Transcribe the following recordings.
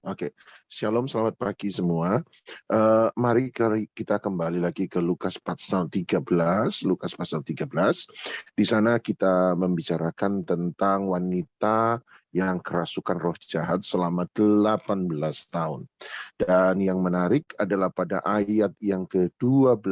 Oke, Shalom, selamat pagi semua. Mari kita kembali lagi ke Lukas pasal 13. Lukas pasal 13. Di sana kita membicarakan tentang wanita yang kerasukan roh jahat selama 18 tahun. Dan yang menarik adalah pada ayat yang ke-12,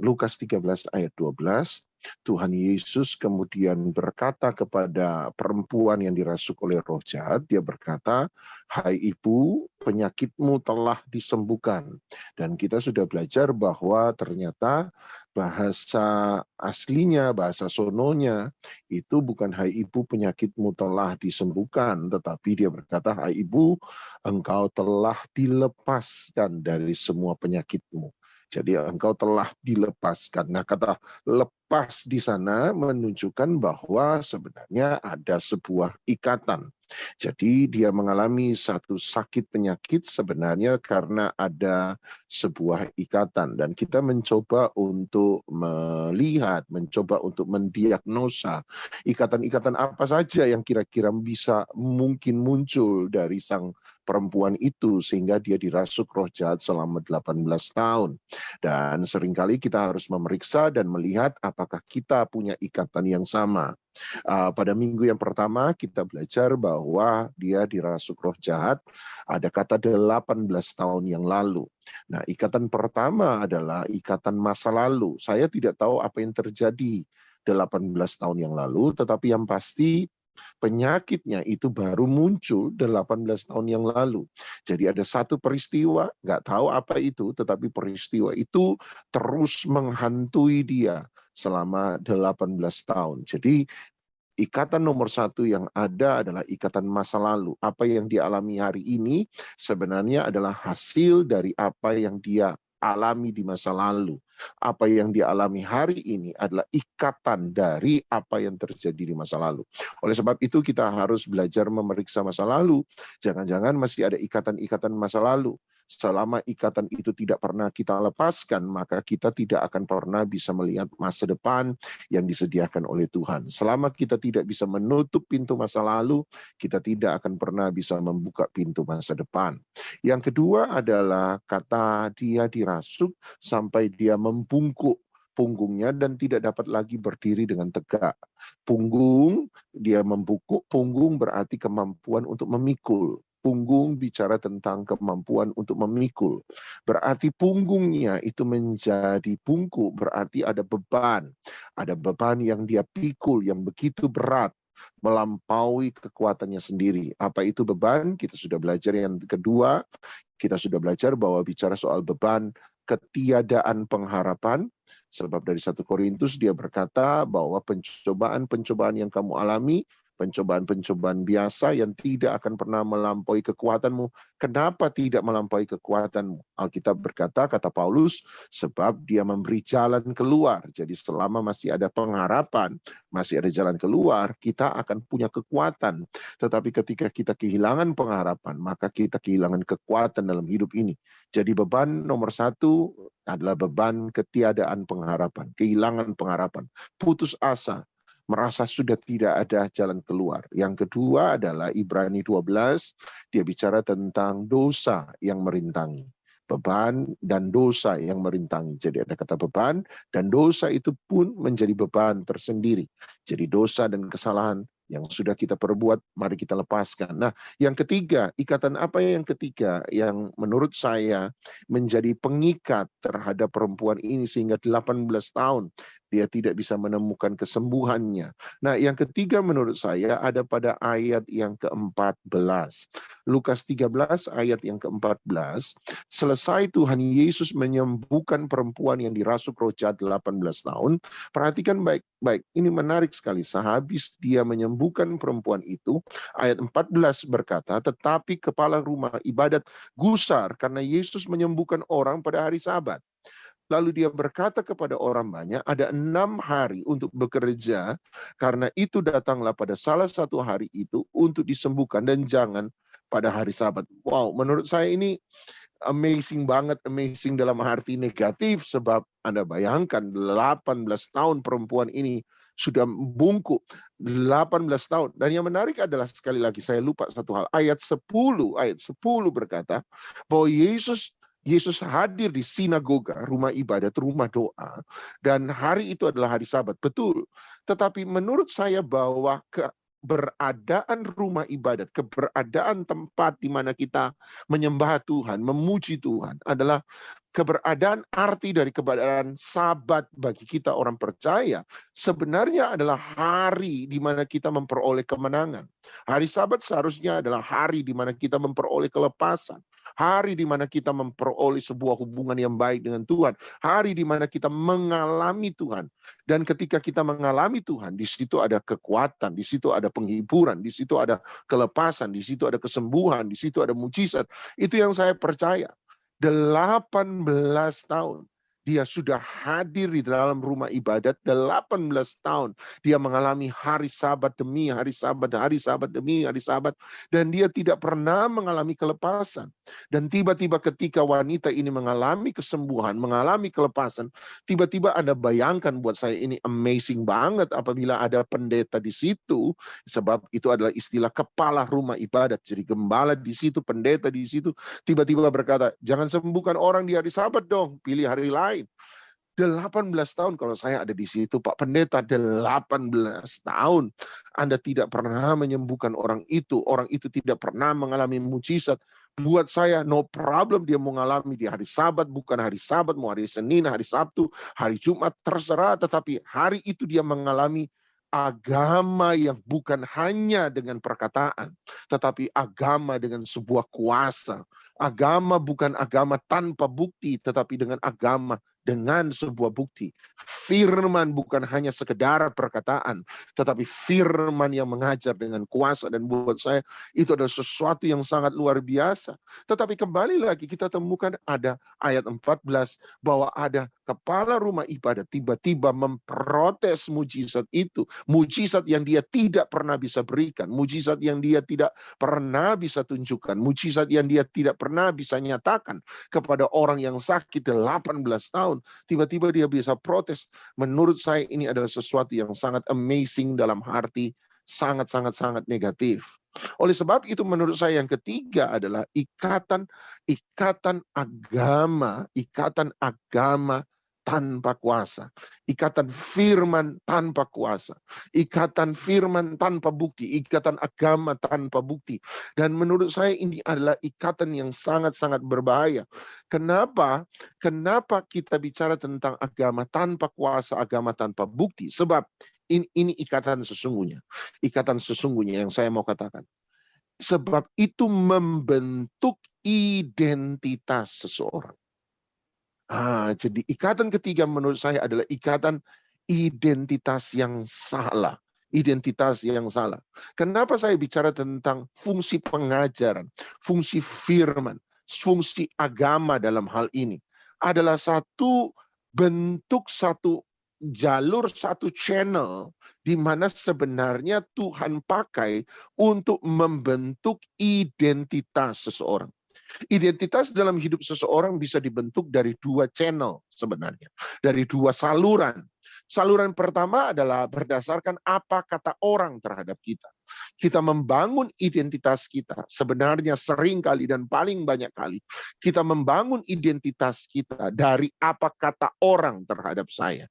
Lukas 13 ayat 12, Tuhan Yesus kemudian berkata kepada perempuan yang dirasuk oleh roh jahat, dia berkata, "Hai ibu, penyakitmu telah disembuhkan." Dan kita sudah belajar bahwa ternyata bahasa aslinya, bahasa sononya, itu bukan "Hai ibu, penyakitmu telah disembuhkan", tetapi dia berkata, "Hai ibu, engkau telah dilepaskan dari semua penyakitmu." Jadi engkau telah dilepaskan. Nah, kata lepas di sana menunjukkan bahwa sebenarnya ada sebuah ikatan. Jadi dia mengalami satu sakit penyakit sebenarnya karena ada sebuah ikatan. Dan kita mencoba untuk melihat, mencoba untuk mendiagnosa ikatan-ikatan apa saja yang kira-kira bisa mungkin muncul dari sang perempuan itu sehingga dia dirasuk roh jahat selama 18 tahun. Dan seringkali kita harus memeriksa dan melihat apakah kita punya ikatan yang sama. Pada minggu yang pertama kita belajar bahwa dia dirasuk roh jahat, ada kata 18 tahun yang lalu. Nah, ikatan pertama adalah ikatan masa lalu. Saya tidak tahu apa yang terjadi 18 tahun yang lalu, tetapi yang pasti penyakitnya itu baru muncul 18 tahun yang lalu. Jadi ada satu peristiwa, nggak tahu apa itu, tetapi peristiwa itu terus menghantui dia selama 18 tahun. Jadi ikatan nomor satu yang ada adalah ikatan masa lalu. Apa yang dia alami hari ini sebenarnya adalah hasil dari apa yang dia alami di masa lalu. Apa yang dia alami hari ini adalah ikatan dari apa yang terjadi di masa lalu. Oleh sebab itu kita harus belajar memeriksa masa lalu. Jangan-jangan masih ada ikatan-ikatan masa lalu. Selama ikatan itu tidak pernah kita lepaskan, maka kita tidak akan pernah bisa melihat masa depan yang disediakan oleh Tuhan. Selama kita tidak bisa menutup pintu masa lalu, kita tidak akan pernah bisa membuka pintu masa depan. Yang kedua adalah kata dia dirasuk sampai dia membungkuk punggungnya dan tidak dapat lagi berdiri dengan tegak. Punggung, dia membungkuk, punggung berarti kemampuan untuk memikul. Punggung bicara tentang kemampuan untuk memikul. Berarti punggungnya itu menjadi bungkuk, berarti ada beban. Ada beban yang dia pikul, yang begitu berat, melampaui kekuatannya sendiri. Apa itu beban? Kita sudah belajar yang kedua. Kita sudah belajar bahwa bicara soal beban, ketiadaan pengharapan. Sebab dari 1 Korintus dia berkata bahwa pencobaan-pencobaan yang kamu alami, pencobaan-pencobaan biasa yang tidak akan pernah melampaui kekuatanmu. Kenapa tidak melampaui kekuatanmu? Alkitab berkata, kata Paulus, sebab dia memberi jalan keluar. Jadi selama masih ada pengharapan, masih ada jalan keluar, kita akan punya kekuatan. Tetapi ketika kita kehilangan pengharapan, maka kita kehilangan kekuatan dalam hidup ini. Jadi beban nomor satu adalah beban ketiadaan pengharapan, kehilangan pengharapan, putus asa, merasa sudah tidak ada jalan keluar. Yang kedua adalah Ibrani 12, dia bicara tentang dosa yang merintangi. Beban dan dosa yang merintangi. Jadi ada kata beban dan dosa itu pun menjadi beban tersendiri. Jadi dosa dan kesalahan yang sudah kita perbuat, mari kita lepaskan. Nah, yang ketiga, ikatan apa yang ketiga yang menurut saya menjadi pengikat terhadap perempuan ini sehingga 18 tahun dia tidak bisa menemukan kesembuhannya. Nah, yang ketiga menurut saya ada pada ayat yang ke-14. Lukas 13 ayat yang ke-14, selesai Tuhan Yesus menyembuhkan perempuan yang dirasuk roh jahat 18 tahun. Perhatikan baik-baik, ini menarik sekali. Sehabis dia menyembuhkan perempuan itu, ayat 14 berkata, tetapi kepala rumah ibadat gusar karena Yesus menyembuhkan orang pada hari Sabat. Lalu dia berkata kepada orang banyak, ada 6 hari untuk bekerja, karena itu datanglah pada salah satu hari itu untuk disembuhkan dan jangan pada hari Sabat. Wow, menurut saya ini amazing banget, amazing dalam arti negatif, sebab Anda bayangkan 18 tahun perempuan ini sudah bungkuk 18 tahun. Dan yang menarik adalah, sekali lagi saya lupa satu hal, ayat 10 berkata bahwa Yesus hadir di sinagoga, rumah ibadat, rumah doa, dan hari itu adalah hari Sabat. Betul. Tetapi menurut saya bahwa keberadaan rumah ibadat, keberadaan tempat di mana kita menyembah Tuhan, memuji Tuhan, adalah keberadaan, arti dari keberadaan Sabat bagi kita orang percaya sebenarnya adalah hari di mana kita memperoleh kemenangan. Hari Sabat seharusnya adalah hari di mana kita memperoleh kelepasan. Hari di mana kita memperoleh sebuah hubungan yang baik dengan Tuhan. Hari di mana kita mengalami Tuhan. Dan ketika kita mengalami Tuhan, di situ ada kekuatan, di situ ada penghiburan, di situ ada kelepasan, di situ ada kesembuhan, di situ ada mujizat. Itu yang saya percaya. 18 tahun dia sudah hadir di dalam rumah ibadat. 18 tahun dia mengalami hari Sabat demi hari Sabat, hari Sabat demi hari Sabat, dan dia tidak pernah mengalami kelepasan. Dan tiba-tiba ketika wanita ini mengalami kesembuhan, mengalami kelepasan, tiba-tiba Anda bayangkan, buat saya ini amazing banget apabila ada pendeta di situ, sebab itu adalah istilah kepala rumah ibadat. Jadi gembala di situ, pendeta di situ, tiba-tiba berkata, jangan sembuhkan orang di hari Sabat dong, pilih hari lain. 18 tahun kalau saya ada di situ, Pak Pendeta, 18 tahun Anda tidak pernah menyembuhkan orang itu tidak pernah mengalami mujizat. Buat saya no problem dia mengalami di hari Sabat, bukan hari Sabat, mau hari Senin, hari Sabtu, hari Jumat, terserah, tetapi hari itu dia mengalami agama yang bukan hanya dengan perkataan, tetapi agama dengan sebuah kuasa. Agama bukan agama tanpa bukti, tetapi dengan agama dengan sebuah bukti. Firman bukan hanya sekedar perkataan, tetapi firman yang mengajar dengan kuasa. Dan buat saya itu adalah sesuatu yang sangat luar biasa. Tetapi kembali lagi kita temukan ada ayat 14 bahwa ada kepala rumah ibadat tiba-tiba memprotes mujizat itu. Mujizat yang dia tidak pernah bisa berikan, mujizat yang dia tidak pernah bisa tunjukkan, mujizat yang dia tidak pernah bisa nyatakan kepada orang yang sakit 18 tahun. Tiba-tiba dia bisa protes. Menurut saya ini adalah sesuatu yang sangat amazing dalam arti sangat negatif. Oleh sebab itu menurut saya yang ketiga adalah ikatan agama tanpa kuasa. Ikatan firman tanpa kuasa. Ikatan firman tanpa bukti. Ikatan agama tanpa bukti. Dan menurut saya ini adalah ikatan yang sangat-sangat berbahaya. Kenapa? Kenapa kita bicara tentang agama tanpa kuasa, agama tanpa bukti? Sebab ini ikatan sesungguhnya. Ikatan sesungguhnya yang saya mau katakan. Sebab itu membentuk identitas seseorang. Jadi ikatan ketiga menurut saya adalah ikatan identitas yang salah. Identitas yang salah. Kenapa saya bicara tentang fungsi pengajaran, fungsi firman, fungsi agama dalam hal ini? Adalah satu bentuk, satu jalur, satu channel di mana sebenarnya Tuhan pakai untuk membentuk identitas seseorang. Identitas dalam hidup seseorang bisa dibentuk dari dua channel sebenarnya. Dari dua saluran. Saluran pertama adalah berdasarkan apa kata orang terhadap kita. Kita membangun identitas kita. Sebenarnya sering kali dan paling banyak kali kita membangun identitas kita dari apa kata orang terhadap saya.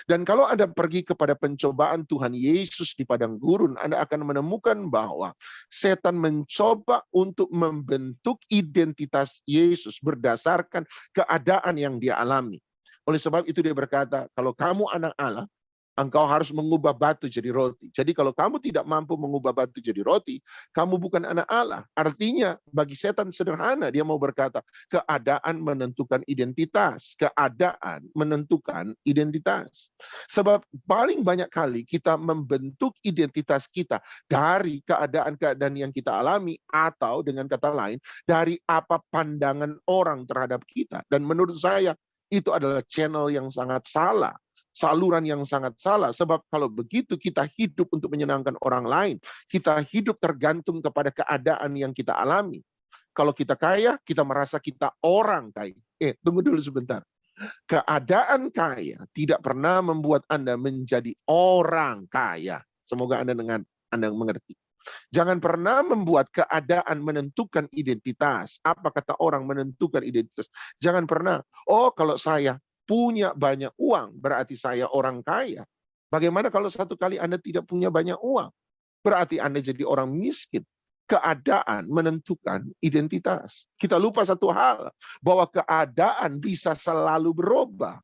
Dan kalau Anda pergi kepada pencobaan Tuhan Yesus di padang gurun, Anda akan menemukan bahwa setan mencoba untuk membentuk identitas Yesus berdasarkan keadaan yang dia alami. Oleh sebab itu dia berkata, kalau kamu anak Allah, engkau harus mengubah batu jadi roti. Jadi kalau kamu tidak mampu mengubah batu jadi roti, kamu bukan anak Allah. Artinya bagi setan sederhana, dia mau berkata, keadaan menentukan identitas. Keadaan menentukan identitas. Sebab paling banyak kali kita membentuk identitas kita dari keadaan-keadaan yang kita alami, atau dengan kata lain, dari apa pandangan orang terhadap kita. Dan menurut saya, itu adalah channel yang sangat salah. Saluran yang sangat salah. Sebab kalau begitu kita hidup untuk menyenangkan orang lain. Kita hidup tergantung kepada keadaan yang kita alami. Kalau kita kaya, kita merasa kita orang kaya. Tunggu dulu sebentar. Keadaan kaya tidak pernah membuat Anda menjadi orang kaya. Semoga Anda mengerti. Jangan pernah membuat keadaan menentukan identitas. Apa kata orang menentukan identitas? Jangan pernah, oh kalau saya punya banyak uang, berarti saya orang kaya. Bagaimana kalau satu kali Anda tidak punya banyak uang? Berarti Anda jadi orang miskin. Keadaan menentukan identitas. Kita lupa satu hal, bahwa keadaan bisa selalu berubah.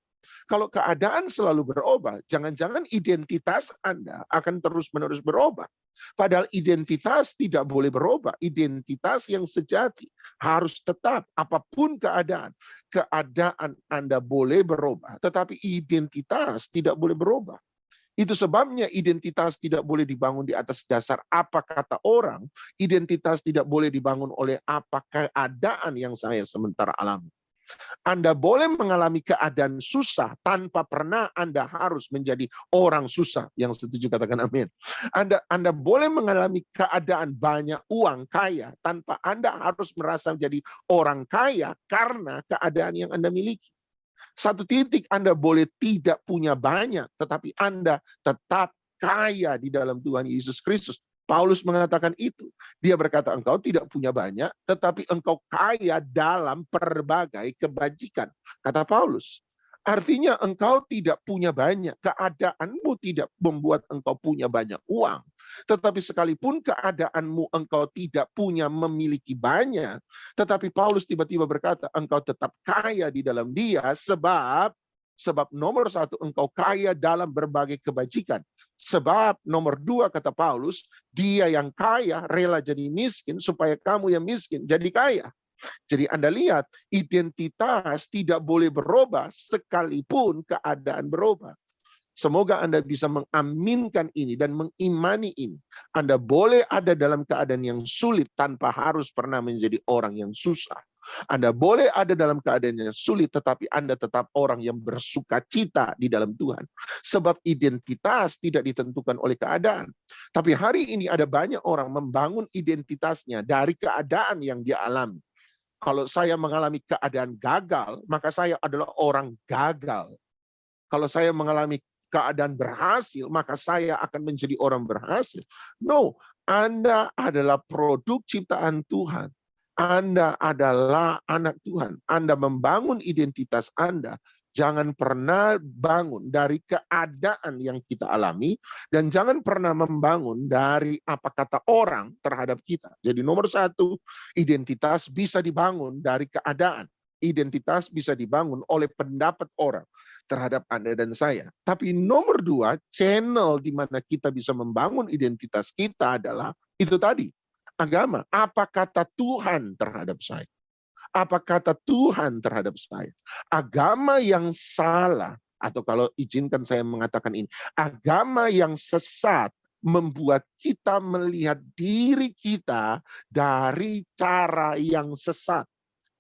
Kalau keadaan selalu berubah, jangan-jangan identitas Anda akan terus-menerus berubah. Padahal identitas tidak boleh berubah. Identitas yang sejati harus tetap apapun keadaan. Keadaan Anda boleh berubah, tetapi identitas tidak boleh berubah. Itu sebabnya identitas tidak boleh dibangun di atas dasar apa kata orang. Identitas tidak boleh dibangun oleh apa keadaan yang saya sementara alami. Anda boleh mengalami keadaan susah tanpa pernah Anda harus menjadi orang susah. Yang setuju katakan amin. Anda boleh mengalami keadaan banyak uang, kaya, tanpa Anda harus merasa menjadi orang kaya karena keadaan yang Anda miliki. Satu titik Anda boleh tidak punya banyak, tetapi Anda tetap kaya di dalam Tuhan Yesus Kristus. Paulus mengatakan itu. Dia berkata, engkau tidak punya banyak, tetapi engkau kaya dalam berbagai kebajikan. Kata Paulus. Artinya engkau tidak punya banyak. Keadaanmu tidak membuat engkau punya banyak uang. Tetapi sekalipun keadaanmu engkau tidak punya memiliki banyak, tetapi Paulus tiba-tiba berkata, engkau tetap kaya di dalam Dia, sebab nomor satu, engkau kaya dalam berbagai kebajikan. Sebab nomor dua, kata Paulus, Dia yang kaya rela jadi miskin supaya kamu yang miskin jadi kaya. Jadi Anda lihat, identitas tidak boleh berubah sekalipun keadaan berubah. Semoga Anda bisa mengaminkan ini dan mengimani ini. Anda boleh ada dalam keadaan yang sulit tanpa harus pernah menjadi orang yang susah. Anda boleh ada dalam keadaan yang sulit, tetapi Anda tetap orang yang bersuka cita di dalam Tuhan. Sebab identitas tidak ditentukan oleh keadaan. Tapi hari ini ada banyak orang membangun identitasnya dari keadaan yang dia alami. Kalau saya mengalami keadaan gagal, maka saya adalah orang gagal. Kalau saya mengalami keadaan berhasil, maka saya akan menjadi orang berhasil. No, Anda adalah produk ciptaan Tuhan. Anda adalah anak Tuhan. Anda membangun identitas Anda. Jangan pernah bangun dari keadaan yang kita alami, dan jangan pernah membangun dari apa kata orang terhadap kita. Jadi nomor satu, identitas bisa dibangun dari keadaan. Identitas bisa dibangun oleh pendapat orang terhadap Anda dan saya. Tapi nomor dua, channel di mana kita bisa membangun identitas kita adalah itu tadi, agama. Apa kata Tuhan terhadap saya? Apa kata Tuhan terhadap saya? Agama yang salah, atau kalau izinkan saya mengatakan ini, agama yang sesat membuat kita melihat diri kita dari cara yang sesat,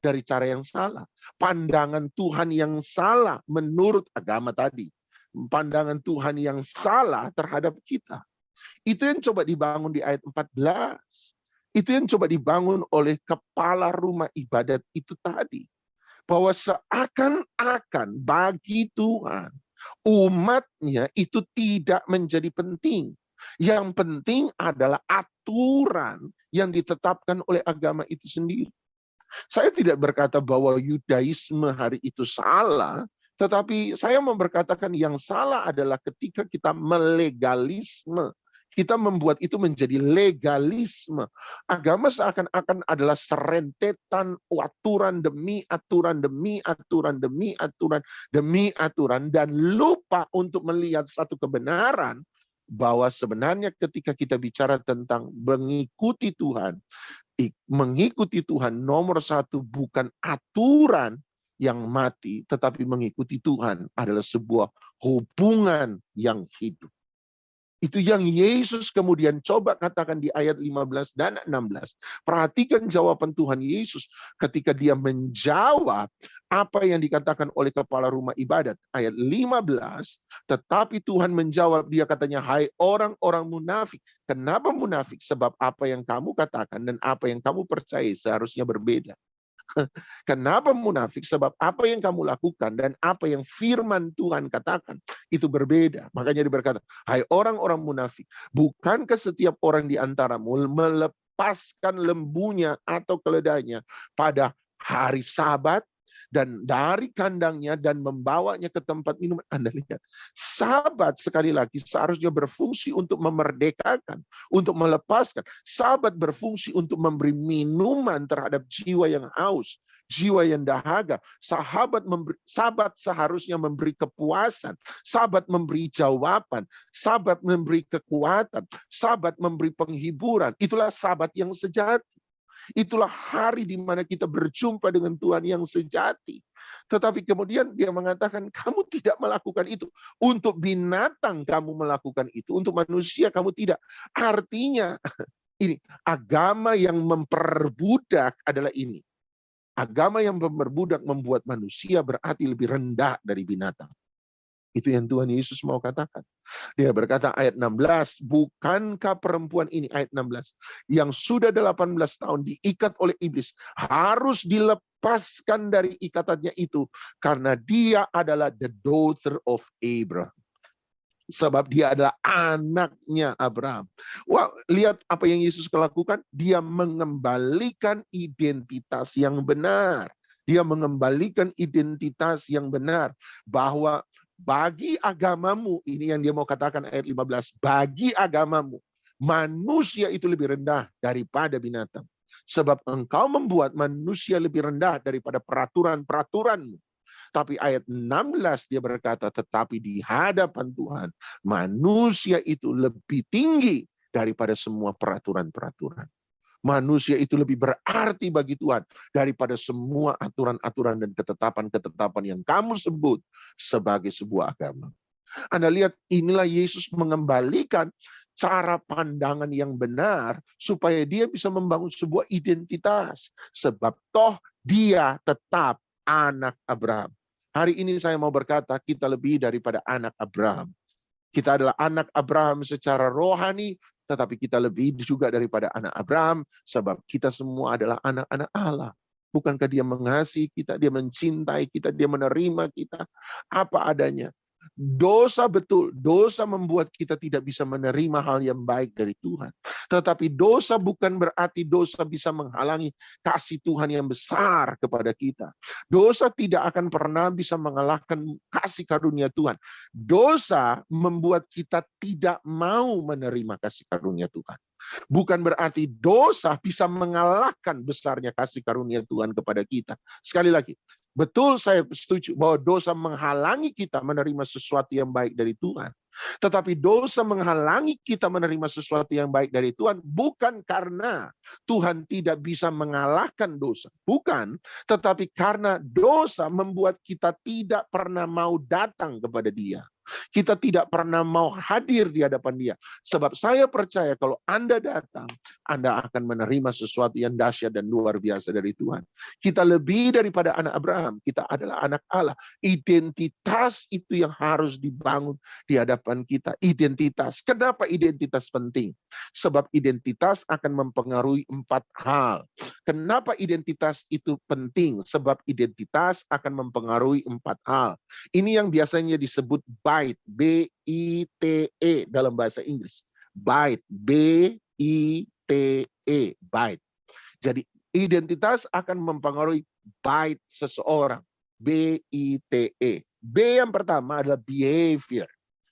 dari cara yang salah. Pandangan Tuhan yang salah menurut agama tadi. Pandangan Tuhan yang salah terhadap kita. Itu yang coba dibangun di ayat 14. Itu yang coba dibangun oleh kepala rumah ibadat itu tadi. Bahwa seakan-akan bagi Tuhan, umatnya itu tidak menjadi penting. Yang penting adalah aturan yang ditetapkan oleh agama itu sendiri. Saya tidak berkata bahwa Yudaisme hari itu salah, tetapi saya mau berkatakan yang salah adalah ketika kita melegalisme. Kita membuat itu menjadi legalisme. Agama seakan-akan adalah serentetan aturan demi aturan, demi aturan, demi aturan, demi aturan. Dan lupa untuk melihat satu kebenaran, bahwa sebenarnya ketika kita bicara tentang mengikuti Tuhan, nomor satu bukan aturan yang mati, tetapi mengikuti Tuhan adalah sebuah hubungan yang hidup. Itu yang Yesus kemudian coba katakan di ayat 15 dan 16. Perhatikan jawaban Tuhan Yesus ketika dia menjawab apa yang dikatakan oleh kepala rumah ibadat. Ayat 15, tetapi Tuhan menjawab, dia katanya, hai orang-orang munafik. Kenapa munafik? Sebab apa yang kamu katakan dan apa yang kamu percaya seharusnya berbeda. Kenapa munafik? Sebab apa yang kamu lakukan dan apa yang firman Tuhan katakan itu berbeda. Makanya dia berkata, hai orang-orang munafik, bukankah setiap orang di antaramu melepaskan lembunya atau keledainya pada hari Sabat dan dari kandangnya dan membawanya ke tempat minum? Anda lihat, Sabat sekali lagi seharusnya berfungsi untuk memerdekakan, untuk melepaskan. Sabat berfungsi untuk memberi minuman terhadap jiwa yang haus, jiwa yang dahaga. Sabat seharusnya memberi kepuasan, Sabat memberi jawaban, Sabat memberi kekuatan, Sabat memberi penghiburan. Itulah Sabat yang sejati. Itulah hari di mana kita berjumpa dengan Tuhan yang sejati. Tetapi kemudian dia mengatakan, kamu tidak melakukan itu. Untuk binatang kamu melakukan itu, untuk manusia kamu tidak. Artinya, ini agama yang memperbudak adalah ini. Agama yang memperbudak membuat manusia berarti lebih rendah dari binatang. Itu yang Tuhan Yesus mau katakan. Dia berkata ayat 16, bukankah perempuan ini, ayat 16, yang sudah 18 tahun diikat oleh iblis, harus dilepaskan dari ikatannya itu, karena dia adalah the daughter of Abraham. Sebab dia adalah anaknya Abraham. Wah, lihat apa yang Yesus lakukan. Dia mengembalikan identitas yang benar. Dia mengembalikan identitas yang benar. Bahwa bagi agamamu, ini yang dia mau katakan ayat 15, bagi agamamu, manusia itu lebih rendah daripada binatang. Sebab engkau membuat manusia lebih rendah daripada peraturan-peraturanmu. Tapi ayat 16 dia berkata, tetapi di hadapan Tuhan, manusia itu lebih tinggi daripada semua peraturan-peraturan. Manusia itu lebih berarti bagi Tuhan daripada semua aturan-aturan dan ketetapan-ketetapan yang kamu sebut sebagai sebuah agama. Anda lihat, inilah Yesus mengembalikan cara pandangan yang benar supaya dia bisa membangun sebuah identitas. Sebab toh dia tetap anak Abraham. Hari ini saya mau berkata, kita lebih daripada anak Abraham. Kita adalah anak Abraham secara rohani, tetapi kita lebih juga daripada anak Abraham, sebab kita semua adalah anak-anak Allah. Bukankah dia mengasihi kita, dia mencintai kita, dia menerima kita apa adanya. Dosa betul, dosa membuat kita tidak bisa menerima hal yang baik dari Tuhan. Tetapi dosa bukan berarti dosa bisa menghalangi kasih Tuhan yang besar kepada kita. Dosa tidak akan pernah bisa mengalahkan kasih karunia Tuhan. Dosa membuat kita tidak mau menerima kasih karunia Tuhan. Bukan berarti dosa bisa mengalahkan besarnya kasih karunia Tuhan kepada kita. Sekali lagi, betul saya setuju bahwa dosa menghalangi kita menerima sesuatu yang baik dari Tuhan. Tetapi dosa menghalangi kita menerima sesuatu yang baik dari Tuhan bukan karena Tuhan tidak bisa mengalahkan dosa. Bukan, tetapi karena dosa membuat kita tidak pernah mau datang kepada Dia. Kita tidak pernah mau hadir di hadapan Dia. Sebab saya percaya kalau Anda datang, Anda akan menerima sesuatu yang dahsyat dan luar biasa dari Tuhan. Kita lebih daripada anak Abraham. Kita adalah anak Allah. Identitas itu yang harus dibangun di hadapan kita. Identitas. Kenapa identitas penting? Sebab identitas akan mempengaruhi 4 hal. Kenapa identitas itu penting? Sebab identitas akan mempengaruhi 4 hal. Ini yang biasanya disebut BITE, B-I-T-E dalam bahasa Inggris. BITE, B-I-T-E, BITE. Jadi identitas akan mempengaruhi BITE seseorang, B-I-T-E. B yang pertama adalah behavior.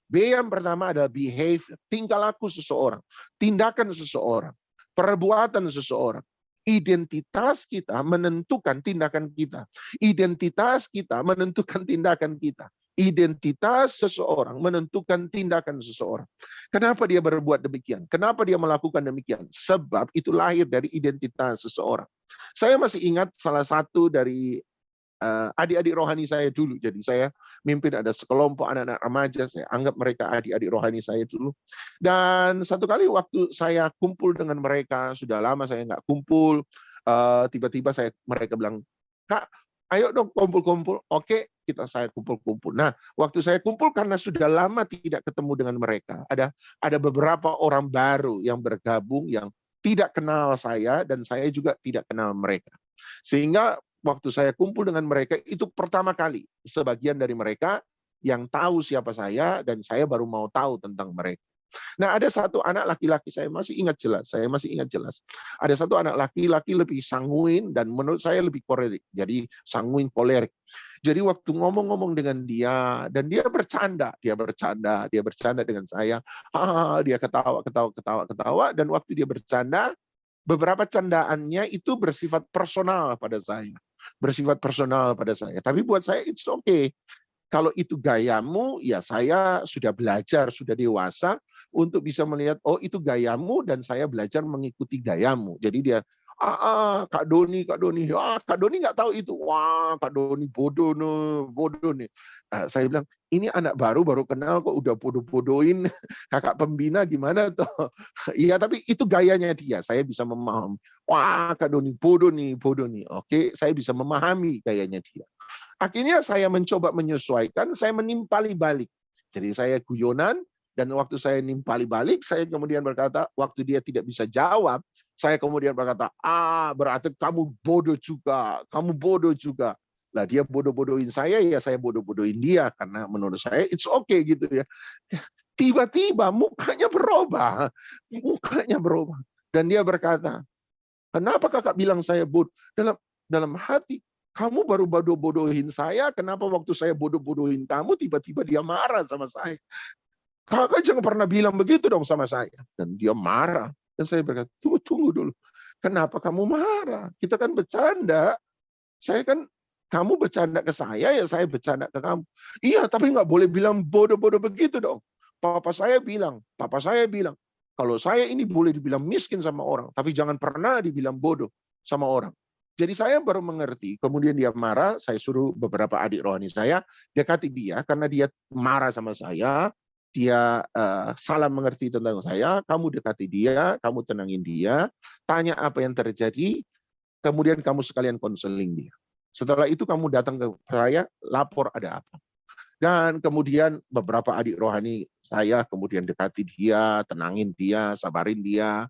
B yang pertama adalah behavior, tingkah laku seseorang, tindakan seseorang, perbuatan seseorang. Identitas kita menentukan tindakan kita. Identitas kita menentukan tindakan kita. Identitas seseorang menentukan tindakan seseorang. Kenapa dia berbuat demikian? Kenapa dia melakukan demikian? Sebab itu lahir dari identitas seseorang. Saya masih ingat salah satu dari adik-adik rohani saya dulu. Jadi saya mimpin ada sekelompok anak-anak remaja. Saya anggap mereka adik-adik rohani saya dulu. Dan satu kali waktu saya kumpul dengan mereka, sudah lama saya nggak kumpul. Tiba-tiba mereka bilang, Kak, ayo dong kumpul-kumpul. Oke, saya kumpul-kumpul. Nah, waktu saya kumpul karena sudah lama tidak ketemu dengan mereka. Ada beberapa orang baru yang bergabung yang tidak kenal saya dan saya juga tidak kenal mereka. Sehingga waktu saya kumpul dengan mereka, itu pertama kali sebagian dari mereka yang tahu siapa saya, dan saya baru mau tahu tentang mereka. Nah, ada satu anak laki-laki, saya masih ingat jelas. Ada satu anak laki-laki lebih sanguin dan menurut saya lebih kolerik. Jadi sanguin kolerik. Jadi waktu ngomong-ngomong dengan dia, dan dia bercanda dengan saya. Dia ketawa, dan waktu dia bercanda, beberapa candaannya itu bersifat personal pada saya. Tapi buat saya it's okay. Kalau itu gayamu, ya saya sudah belajar, sudah dewasa untuk bisa melihat, oh itu gayamu, dan saya belajar mengikuti gayamu. Jadi dia, Kak Doni, Kak Doni nggak tahu itu. Wah, Kak Doni bodoh nih. Saya bilang, ini anak baru kenal kok udah bodoh-bodohin kakak pembina, gimana toh? Iya, tapi itu gayanya dia, saya bisa memahami. Wah, Kak Doni bodoh nih. Oke, saya bisa memahami gayanya dia. Akhirnya saya mencoba menyesuaikan, saya menimpali balik. Jadi saya guyonan, dan waktu saya nimpali balik, saya kemudian berkata, waktu dia tidak bisa jawab, saya kemudian berkata, berarti kamu bodoh juga. Lah dia bodoh-bodohin saya, ya saya bodoh-bodohin dia, karena menurut saya it's okay gitu ya. Tiba-tiba mukanya berubah. Dan dia berkata, kenapa kakak bilang saya bodoh? Dalam hati, kamu baru bodoh-bodohin saya, kenapa waktu saya bodoh-bodohin kamu, tiba-tiba dia marah sama saya. Kakak jangan pernah bilang begitu dong sama saya. Dan dia marah. Dan saya berkata, tunggu dulu. Kenapa kamu marah? Kita kan bercanda. Kamu bercanda ke saya, ya saya bercanda ke kamu. Iya, tapi nggak boleh bilang bodoh-bodoh begitu dong. Papa saya bilang, kalau saya ini boleh dibilang miskin sama orang, tapi jangan pernah dibilang bodoh sama orang. Jadi saya baru mengerti, kemudian dia marah, saya suruh beberapa adik rohani saya, dekati dia, karena dia marah sama saya, dia salah mengerti tentang saya, kamu dekati dia, kamu tenangin dia, tanya apa yang terjadi, kemudian kamu sekalian konseling dia. Setelah itu kamu datang ke saya, lapor ada apa. Dan kemudian beberapa adik rohani saya kemudian dekati dia, tenangin dia, sabarin dia,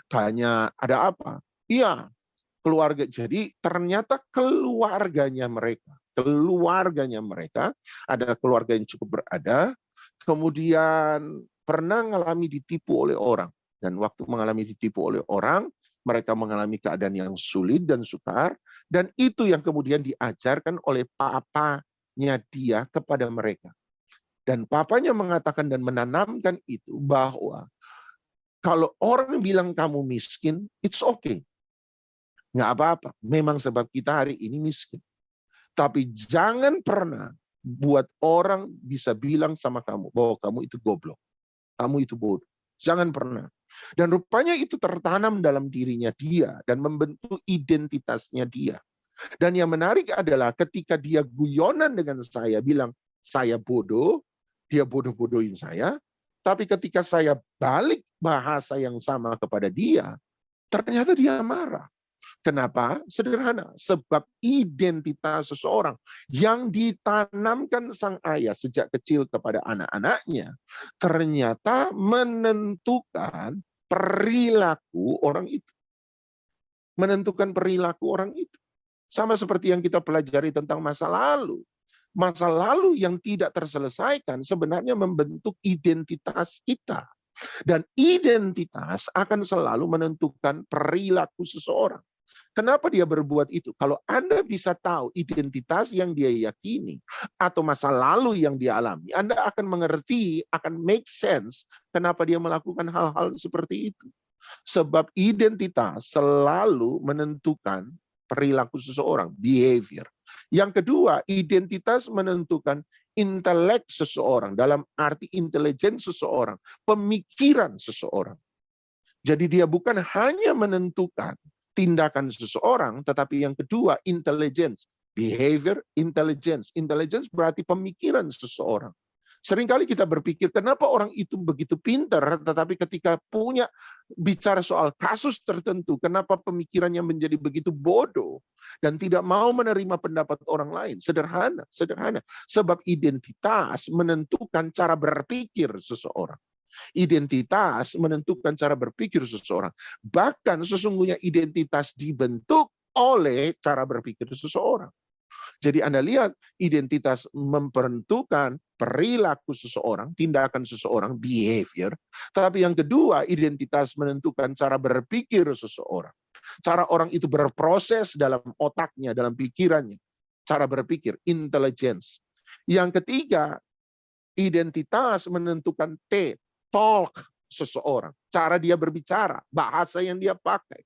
tanya ada apa. Iya, keluarga. Jadi ternyata keluarganya mereka adalah keluarga yang cukup berada, kemudian pernah mengalami ditipu oleh orang, dan waktu mengalami ditipu oleh orang, mereka mengalami keadaan yang sulit dan sukar, dan itu yang kemudian diajarkan oleh papanya dia kepada mereka. Dan papanya mengatakan dan menanamkan itu, bahwa kalau orang bilang kamu miskin, it's okay. Nggak apa-apa, memang sebab kita hari ini miskin. Tapi jangan pernah buat orang bisa bilang sama kamu bahwa kamu itu goblok, kamu itu bodoh. Jangan pernah. Dan rupanya itu tertanam dalam dirinya dia dan membentuk identitasnya dia. Dan yang menarik adalah ketika dia guyonan dengan saya, bilang saya bodoh, dia bodoh-bodohin saya. Tapi ketika saya balik bahasa yang sama kepada dia, ternyata dia marah. Kenapa? Sederhana, sebab identitas seseorang yang ditanamkan sang ayah sejak kecil kepada anak-anaknya ternyata menentukan perilaku orang itu. Sama seperti yang kita pelajari tentang masa lalu. Masa lalu yang tidak terselesaikan sebenarnya membentuk identitas kita. Dan identitas akan selalu menentukan perilaku seseorang. Kenapa dia berbuat itu? Kalau Anda bisa tahu identitas yang dia yakini atau masa lalu yang dia alami, Anda akan mengerti, akan make sense kenapa dia melakukan hal-hal seperti itu. Sebab identitas selalu menentukan perilaku seseorang, behavior. Yang kedua, identitas menentukan intelek seseorang, dalam arti intelijen seseorang, pemikiran seseorang. Jadi dia bukan hanya menentukan tindakan seseorang, tetapi yang kedua, intelligence, behavior, intelligence. Intelligence berarti pemikiran seseorang. Seringkali kita berpikir, kenapa orang itu begitu pintar, tetapi ketika bicara soal kasus tertentu, kenapa pemikirannya menjadi begitu bodoh, dan tidak mau menerima pendapat orang lain. Sederhana. Sebab identitas menentukan cara berpikir seseorang. Identitas menentukan cara berpikir seseorang. Bahkan sesungguhnya identitas dibentuk oleh cara berpikir seseorang. Jadi Anda lihat, identitas mempertentukan perilaku seseorang, tindakan seseorang, behavior. Tapi yang kedua, identitas menentukan cara berpikir seseorang. Cara orang itu berproses dalam otaknya, dalam pikirannya. Cara berpikir, intelligence. Yang ketiga, identitas menentukan talk seseorang. Cara dia berbicara, bahasa yang dia pakai.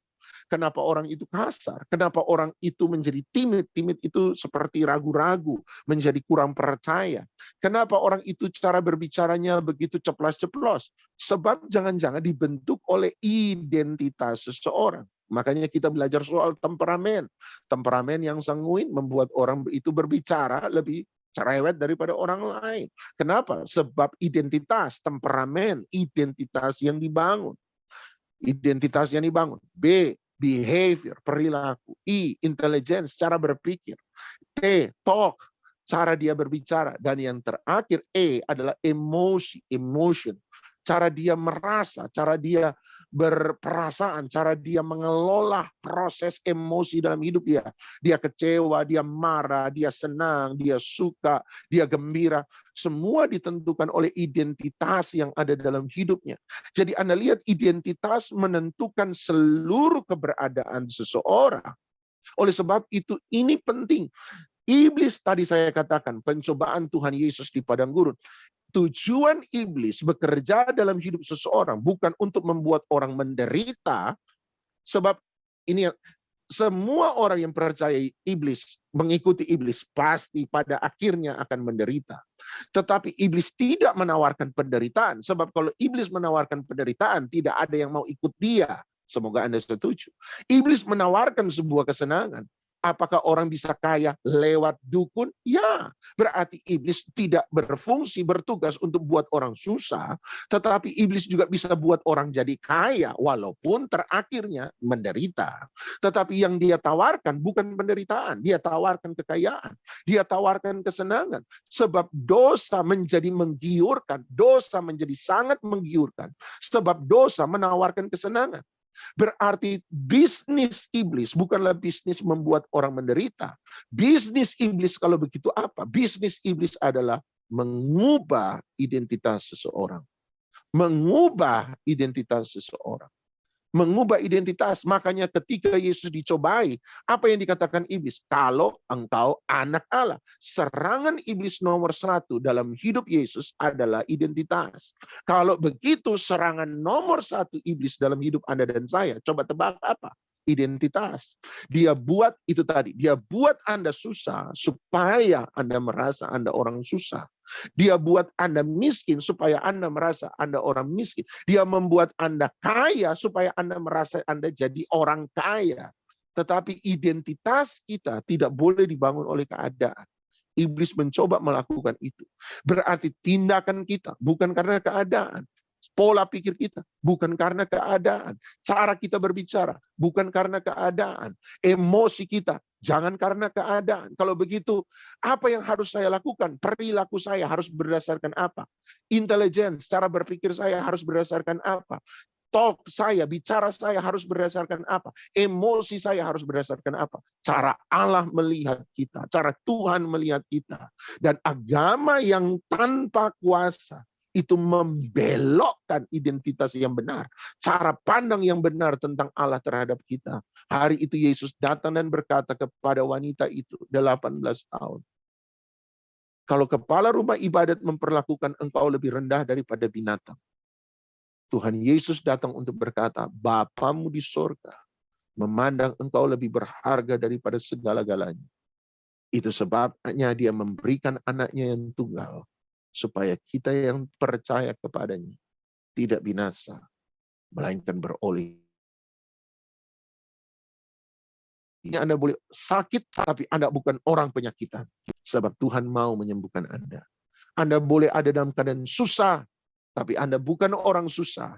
Kenapa orang itu kasar? Kenapa orang itu menjadi timid? Timid itu seperti ragu-ragu, menjadi kurang percaya. Kenapa orang itu cara berbicaranya begitu ceplas-ceplos? Sebab jangan-jangan dibentuk oleh identitas seseorang. Makanya kita belajar soal temperamen. Temperamen yang sanguin membuat orang itu berbicara lebih cerewet daripada orang lain. Kenapa? Sebab identitas, temperamen, identitas yang dibangun. Identitas yang dibangun. B, behavior, perilaku. I, intelligence, cara berpikir. T, talk, cara dia berbicara. Dan yang terakhir, E, adalah emosi, emotion. Cara dia merasa, cara dia berperasaan, cara dia mengelola proses emosi dalam hidup dia. Dia kecewa, dia marah, dia senang, dia suka, dia gembira. Semua ditentukan oleh identitas yang ada dalam hidupnya. Jadi Anda lihat, identitas menentukan seluruh keberadaan seseorang. Oleh sebab itu ini penting. Iblis tadi saya katakan, pencobaan Tuhan Yesus di padang gurun. Tujuan iblis bekerja dalam hidup seseorang bukan untuk membuat orang menderita, sebab ini semua orang yang percaya iblis, mengikuti iblis, pasti pada akhirnya akan menderita. Tetapi iblis tidak menawarkan penderitaan, sebab kalau iblis menawarkan penderitaan, tidak ada yang mau ikut dia. Semoga Anda setuju. Iblis menawarkan sebuah kesenangan. Apakah orang bisa kaya lewat dukun? Ya, berarti iblis tidak berfungsi, bertugas untuk buat orang susah, tetapi iblis juga bisa buat orang jadi kaya, walaupun terakhirnya menderita. Tetapi yang dia tawarkan bukan penderitaan, dia tawarkan kekayaan, dia tawarkan kesenangan. Sebab dosa menjadi menggiurkan, dosa menjadi sangat menggiurkan, sebab dosa menawarkan kesenangan. Berarti bisnis iblis bukanlah bisnis membuat orang menderita. Bisnis iblis kalau begitu apa? Bisnis iblis adalah mengubah identitas seseorang. Mengubah identitas seseorang. Mengubah identitas. Makanya ketika Yesus dicobai, apa yang dikatakan iblis? Kalau engkau anak Allah. Serangan iblis nomor 1 dalam hidup Yesus adalah identitas. Kalau begitu serangan nomor 1 iblis dalam hidup Anda dan saya, coba tebak apa? Identitas. Dia buat itu tadi. Dia buat Anda susah supaya Anda merasa Anda orang susah. Dia buat Anda miskin supaya Anda merasa Anda orang miskin. Dia membuat Anda kaya supaya Anda merasa Anda jadi orang kaya. Tetapi identitas kita tidak boleh dibangun oleh keadaan. Iblis mencoba melakukan itu. Berarti tindakan kita bukan karena keadaan. Pola pikir kita bukan karena keadaan. Cara kita berbicara bukan karena keadaan. Emosi kita jangan karena keadaan. Kalau begitu, apa yang harus saya lakukan? Perilaku saya harus berdasarkan apa? Intelligence, cara berpikir saya harus berdasarkan apa? Talk saya, bicara saya harus berdasarkan apa? Emosi saya harus berdasarkan apa? Cara Allah melihat kita, cara Tuhan melihat kita. Dan agama yang tanpa kuasa itu membelokkan identitas yang benar. Cara pandang yang benar tentang Allah terhadap kita. Hari itu Yesus datang dan berkata kepada wanita itu, 18 tahun. Kalau kepala rumah ibadat memperlakukan engkau lebih rendah daripada binatang. Tuhan Yesus datang untuk berkata, Bapamu di sorga memandang engkau lebih berharga daripada segala-galanya. Itu sebabnya dia memberikan anaknya yang tunggal, supaya kita yang percaya kepadanya tidak binasa, melainkan beroleh. Anda boleh sakit, tapi Anda bukan orang penyakitan. Sebab Tuhan mau menyembuhkan Anda. Anda boleh ada dalam keadaan susah, tapi Anda bukan orang susah.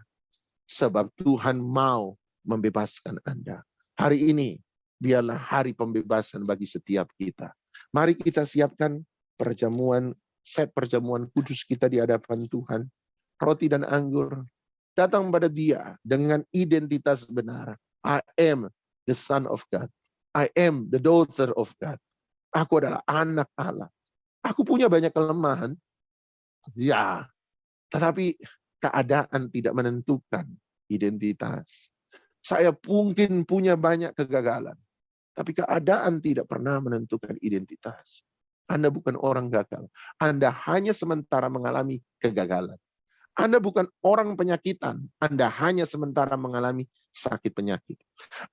Sebab Tuhan mau membebaskan Anda. Hari ini, biarlah hari pembebasan bagi setiap kita. Mari kita siapkan set perjamuan kudus kita di hadapan Tuhan. Roti dan anggur. Datang pada Dia dengan identitas benar. I am the Son of God. I am the daughter of God. Aku adalah anak Allah. Aku punya banyak kelemahan. Ya, tetapi keadaan tidak menentukan identitas. Saya mungkin punya banyak kegagalan, tapi keadaan tidak pernah menentukan identitas. Anda bukan orang gagal. Anda hanya sementara mengalami kegagalan. Anda bukan orang penyakitan. Anda hanya sementara mengalami sakit penyakit.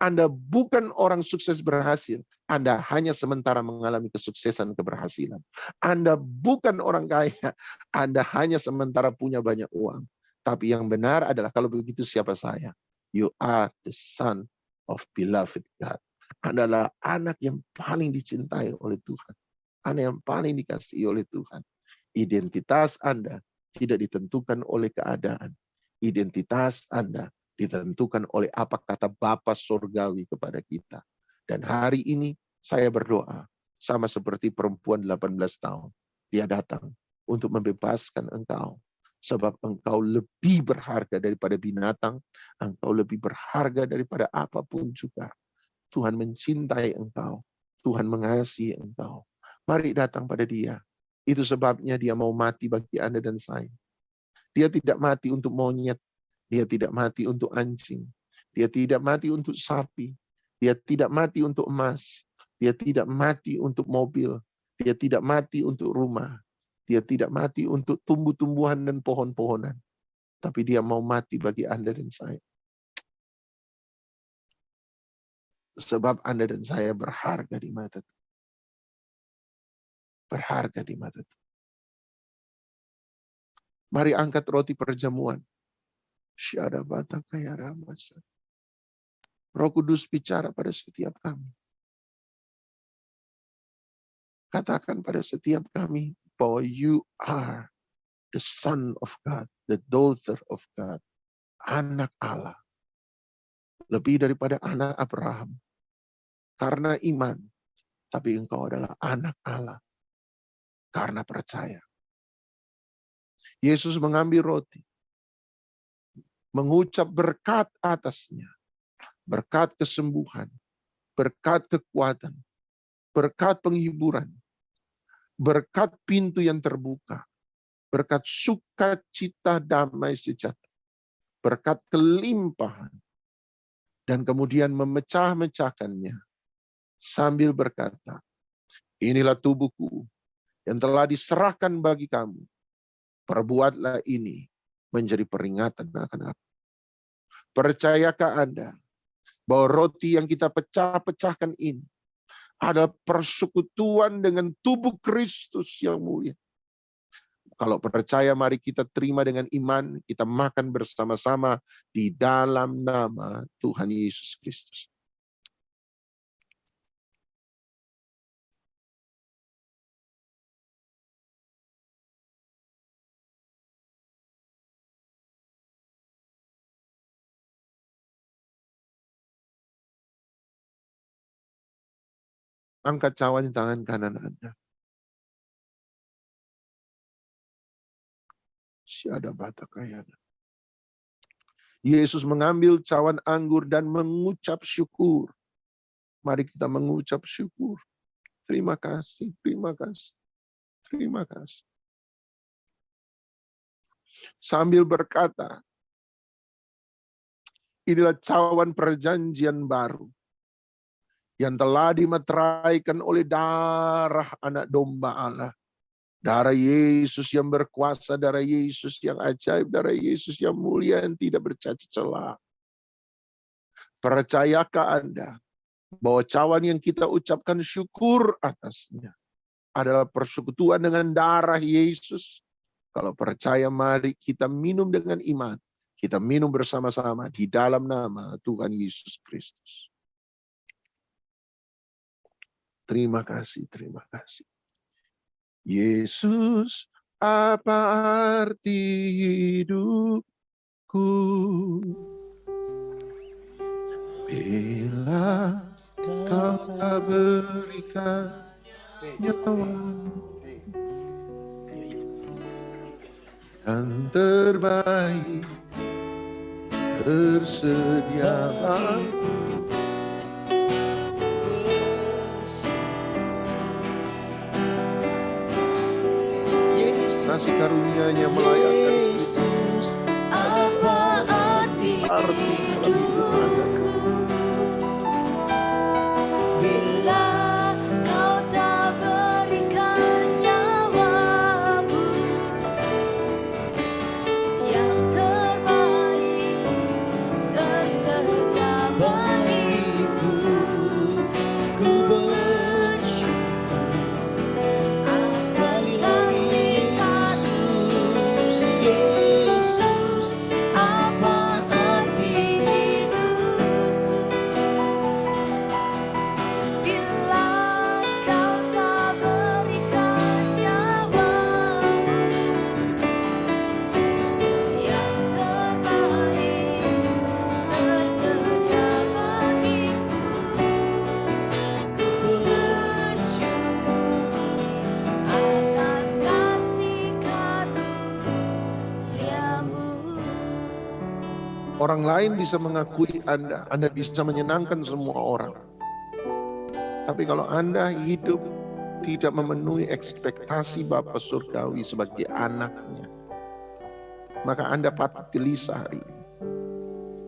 Anda bukan orang sukses berhasil. Anda hanya sementara mengalami kesuksesan keberhasilan. Anda bukan orang kaya. Anda hanya sementara punya banyak uang. Tapi yang benar adalah kalau begitu siapa saya? You are the son of beloved God. Anda adalah anak yang paling dicintai oleh Tuhan. Anda yang paling dikasihi oleh Tuhan. Identitas Anda tidak ditentukan oleh keadaan. Identitas Anda ditentukan oleh apa kata Bapa Surgawi kepada kita. Dan hari ini saya berdoa sama seperti perempuan 18 tahun. Dia datang untuk membebaskan engkau. Sebab engkau lebih berharga daripada binatang. Engkau lebih berharga daripada apapun juga. Tuhan mencintai engkau. Tuhan mengasihi engkau. Mari datang pada Dia. Itu sebabnya Dia mau mati bagi Anda dan saya. Dia tidak mati untuk monyet. Dia tidak mati untuk anjing. Dia tidak mati untuk sapi. Dia tidak mati untuk emas. Dia tidak mati untuk mobil. Dia tidak mati untuk rumah. Dia tidak mati untuk tumbuh-tumbuhan dan pohon-pohonan. Tapi Dia mau mati bagi Anda dan saya. Sebab Anda dan saya berharga di mata Tuhan. Berharga di mata Tuhan. Mari angkat roti perjamuan. Roh Kudus bicara pada setiap kami. Katakan pada setiap kami bahwa you are the son of God, the daughter of God, anak Allah. Lebih daripada anak Abraham. Karena iman, tapi engkau adalah anak Allah. Karena percaya. Yesus mengambil roti. Mengucap berkat atasnya. Berkat kesembuhan. Berkat kekuatan. Berkat penghiburan. Berkat pintu yang terbuka. Berkat sukacita damai sejahtera. Berkat kelimpahan. Dan kemudian memecah-mecahkannya. Sambil berkata, inilah tubuhku yang telah diserahkan bagi kamu. Perbuatlah ini menjadi peringatan akan aku. Percayakah Anda bahwa roti yang kita pecah-pecahkan ini adalah persekutuan dengan tubuh Kristus yang mulia? Kalau percaya, mari kita terima dengan iman. Kita makan bersama-sama di dalam nama Tuhan Yesus Kristus. Angkat cawan di tangan kanan Anda. Yesus mengambil cawan anggur dan mengucap syukur. Mari kita mengucap syukur. Terima kasih, terima kasih, terima kasih. Sambil berkata, inilah cawan perjanjian baru yang telah dimeteraikan oleh darah anak domba Allah. Darah Yesus yang berkuasa, darah Yesus yang ajaib, darah Yesus yang mulia yang tidak bercacat celah. Percayakah Anda bahwa cawan yang kita ucapkan syukur atasnya adalah persekutuan dengan darah Yesus? Kalau percaya, mari kita minum dengan iman. Kita minum bersama-sama di dalam nama Tuhan Yesus Kristus. Terima kasih, terima kasih. Yesus, apa arti hidupku bila kau tak berikan nyawa yang terbaik tersedia aku kasih karunia-Nya melayakkan Yesus, apa arti hidupku bila Kau tak berikan nyawamu yang terbaik tersedia bagiku. Ku bersyukur atas kasih Yesus. Yesus, apa arti hidupku bila Kau tak berikan nyawamu yang terbaik tersedia bagiku. Ku bersyukur atas kasih karunia-Mu. Orang lain bisa mengakui Anda bisa menyenangkan semua orang. Tapi kalau Anda hidup tidak memenuhi ekspektasi Bapa Surgawi sebagai anaknya, maka Anda patut gelisah hari ini.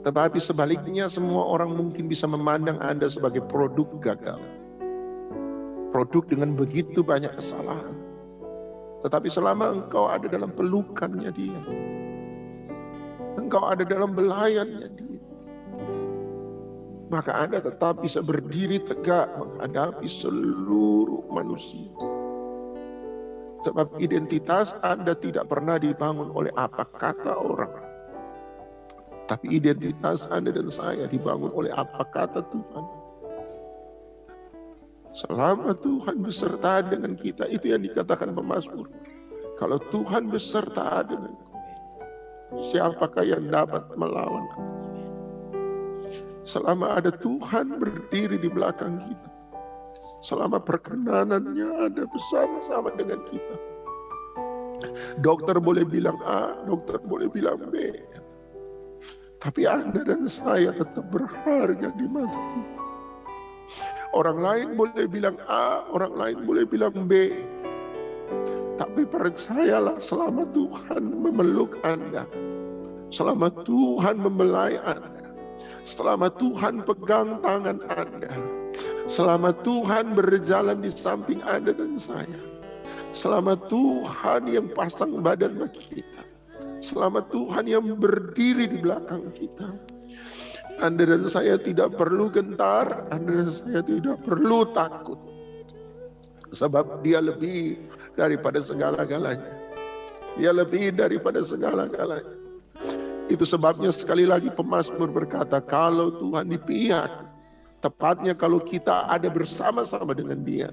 Tetapi sebaliknya, semua orang mungkin bisa memandang Anda sebagai produk gagal. Produk dengan begitu banyak kesalahan. Tetapi selama engkau ada dalam pelukannya Dia, engkau ada dalam belayannya Dia, maka Anda tetap bisa berdiri tegak menghadapi seluruh manusia. Sebab identitas Anda tidak pernah dibangun oleh apa kata orang. Tapi identitas Anda dan saya dibangun oleh apa kata Tuhan. Selama Tuhan beserta dengan kita, itu yang dikatakan pemazmur. Kalau Tuhan beserta denganku, siapakah yang dapat melawan aku? Selama ada Tuhan berdiri di belakang kita, selama perkenanannya ada bersama-sama dengan kita, dokter boleh bilang A, dokter boleh bilang B, tapi Anda dan saya tetap berharga di mata Tuhan. Orang lain boleh bilang A, orang lain boleh bilang B, tapi percayalah, selama Tuhan memeluk Anda, selama Tuhan membelai Anda, selama Tuhan pegang tangan Anda, selama Tuhan berjalan di samping Anda dan saya, selama Tuhan yang pasang badan bagi kita, selama Tuhan yang berdiri di belakang kita, Anda dan saya tidak perlu gentar, Anda dan saya tidak perlu takut. Sebab Dia lebih daripada segala-galanya. Dia lebih daripada segala-galanya. Itu sebabnya sekali lagi pemazmur berkata, kalau Tuhan di pihak, tepatnya kalau kita ada bersama-sama dengan Dia,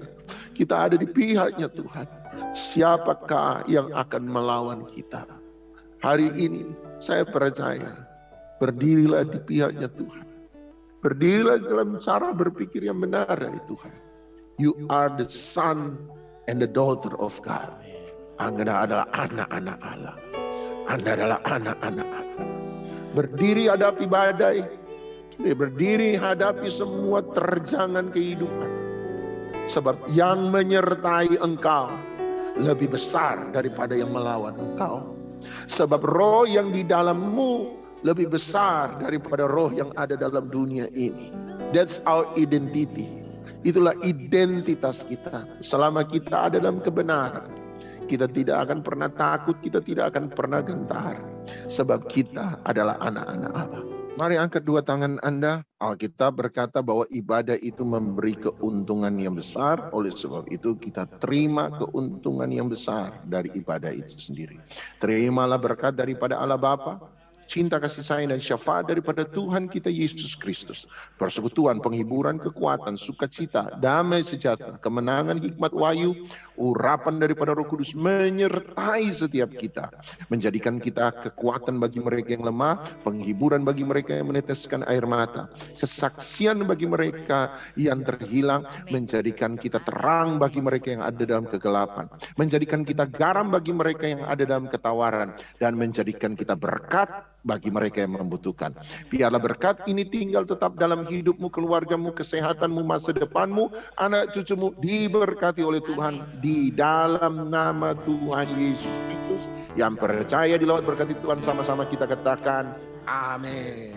kita ada di pihaknya Tuhan, siapakah yang akan melawan kita? Hari ini saya percaya, berdirilah di pihaknya Tuhan. Berdirilah dalam cara berpikir yang benar dari Tuhan. You are the son and the daughter of God. Anda adalah anak-anak Allah. Anda adalah anak-anak Allah. Berdiri hadapi badai. Berdiri hadapi semua terjangan kehidupan. Sebab yang menyertai engkau lebih besar daripada yang melawan engkau. Sebab roh yang di dalammu lebih besar daripada roh yang ada dalam dunia ini. That's our identity. Itulah identitas kita. Selama kita ada dalam kebenaran, kita tidak akan pernah takut, kita tidak akan pernah gentar. Sebab kita adalah anak-anak Allah. Mari angkat dua tangan Anda. Alkitab berkata bahwa ibadah itu memberi keuntungan yang besar. Oleh sebab itu kita terima keuntungan yang besar dari ibadah itu sendiri. Terimalah berkat daripada Allah Bapa, cinta kasih sayang dan syafaat daripada Tuhan kita Yesus Kristus, persekutuan, penghiburan, kekuatan, sukacita, damai sejahtera, kemenangan, hikmat, wahyu, urapan daripada Roh Kudus menyertai setiap kita, menjadikan kita kekuatan bagi mereka yang lemah, penghiburan bagi mereka yang meneteskan air mata, kesaksian bagi mereka yang terhilang, menjadikan kita terang bagi mereka yang ada dalam kegelapan, menjadikan kita garam bagi mereka yang ada dalam ketawaran, dan menjadikan kita berkat bagi mereka yang membutuhkan. Biarlah berkat ini tinggal tetap dalam hidupmu, keluargamu, kesehatanmu, masa depanmu, anak cucumu diberkati oleh Tuhan di dalam nama Tuhan Yesus Kristus. Yang percaya di lewat berkat Tuhan sama-sama kita katakan amin.